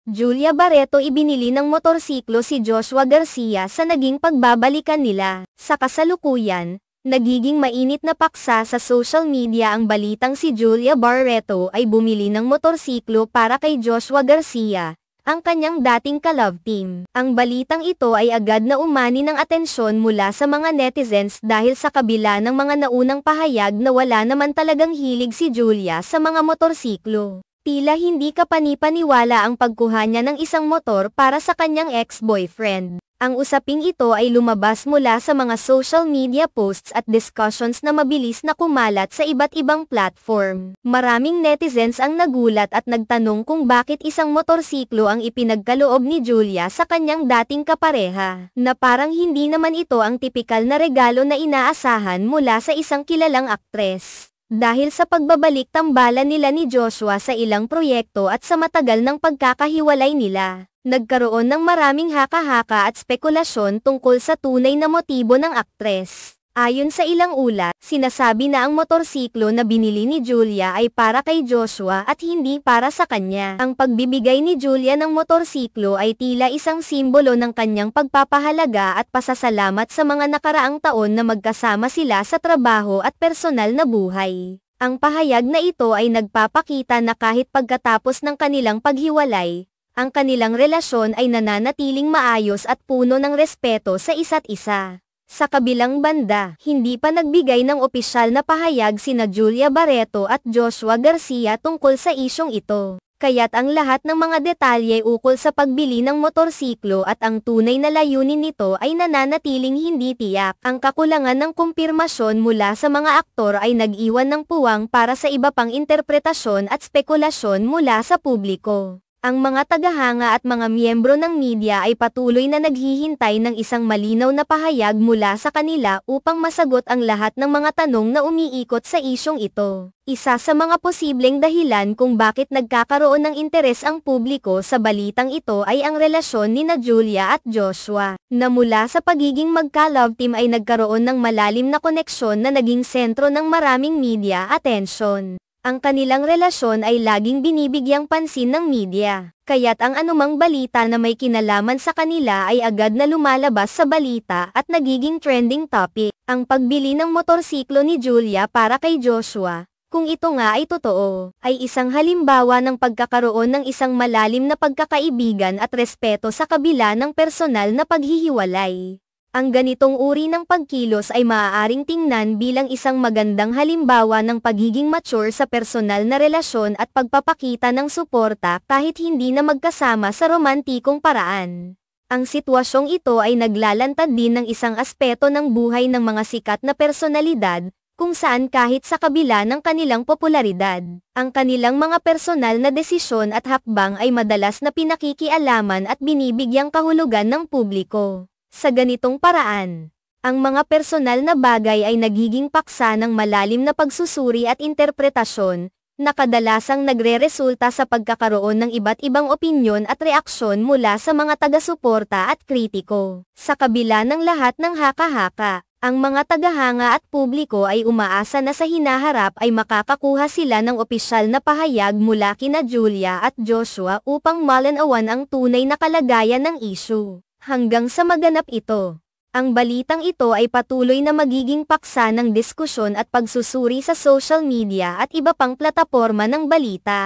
Julia Barreto ibinili ng motorsiklo si Joshua Garcia sa naging pagbabalikan nila. Sa kasalukuyan, nagiging mainit na paksa sa social media ang balitang si Julia Barreto ay bumili ng motorsiklo para kay Joshua Garcia, ang kanyang dating ka-love team. Ang balitang ito ay agad na umani ng atensyon mula sa mga netizens dahil sa kabila ng mga naunang pahayag na wala naman talagang hilig si Julia sa mga motorsiklo. Tila hindi kapanipaniwala ang pagkuha niya ng isang motor para sa kanyang ex-boyfriend. Ang usaping ito ay lumabas mula sa mga social media posts at discussions na mabilis na kumalat sa iba't ibang platform. Maraming netizens ang nagulat at nagtanong kung bakit isang motorsiklo ang ipinagkaloob ni Julia sa kanyang dating kapareha, na parang hindi naman ito ang tipikal na regalo na inaasahan mula sa isang kilalang aktres. Dahil sa pagbabalik tambalan nila ni Joshua sa ilang proyekto at sa matagal ng pagkakahiwalay nila, nagkaroon ng maraming haka-haka at spekulasyon tungkol sa tunay na motibo ng aktres. Ayon sa ilang ulat, sinasabi na ang motorsiklo na binili ni Julia ay para kay Joshua at hindi para sa kanya. Ang pagbibigay ni Julia ng motorsiklo ay tila isang simbolo ng kanyang pagpapahalaga at pasasalamat sa mga nakaraang taon na magkasama sila sa trabaho at personal na buhay. Ang pahayag na ito ay nagpapakita na kahit pagkatapos ng kanilang paghiwalay, ang kanilang relasyon ay nananatiling maayos at puno ng respeto sa isa't isa. Sa kabilang banda, hindi pa nagbigay ng opisyal na pahayag sina Julia Barreto at Joshua Garcia tungkol sa isyong ito. Kaya't ang lahat ng mga detalye ukol sa pagbili ng motorsiklo at ang tunay na layunin nito ay nananatiling hindi tiyak. Ang kakulangan ng kumpirmasyon mula sa mga aktor ay nag-iwan ng puwang para sa iba pang interpretasyon at spekulasyon mula sa publiko. Ang mga tagahanga at mga miyembro ng media ay patuloy na naghihintay ng isang malinaw na pahayag mula sa kanila upang masagot ang lahat ng mga tanong na umiikot sa isyong ito. Isa sa mga posibleng dahilan kung bakit nagkakaroon ng interes ang publiko sa balitang ito ay ang relasyon nina Julia at Joshua, na mula sa pagiging magka-love team ay nagkaroon ng malalim na koneksyon na naging sentro ng maraming media atensyon. Ang kanilang relasyon ay laging binibigyang pansin ng media, kaya't ang anumang balita na may kinalaman sa kanila ay agad na lumalabas sa balita at nagiging trending topic. Ang pagbili ng motorsiklo ni Julia para kay Joshua, kung ito nga ay totoo, ay isang halimbawa ng pagkakaroon ng isang malalim na pagkakaibigan at respeto sa kabila ng personal na paghihiwalay. Ang ganitong uri ng pagkilos ay maaaring tingnan bilang isang magandang halimbawa ng pagiging mature sa personal na relasyon at pagpapakita ng suporta kahit hindi na magkasama sa romantikong paraan. Ang sitwasyong ito ay naglalantad din ng isang aspeto ng buhay ng mga sikat na personalidad, kung saan kahit sa kabila ng kanilang popularidad, ang kanilang mga personal na desisyon at hakbang ay madalas na pinakikialaman at binibigyang kahulugan ng publiko. Sa ganitong paraan, ang mga personal na bagay ay nagiging paksa ng malalim na pagsusuri at interpretasyon, na kadalasang nagreresulta sa pagkakaroon ng iba't ibang opinyon at reaksyon mula sa mga taga-suporta at kritiko. Sa kabila ng lahat ng haka-haka, ang mga tagahanga at publiko ay umaasa na sa hinaharap ay makakakuha sila ng opisyal na pahayag mula kina Julia at Joshua upang malinawan ang tunay na kalagayan ng issue. Hanggang sa maganap ito, ang balitang ito ay patuloy na magiging paksa ng diskusyon at pagsusuri sa social media at iba pang plataporma ng balita.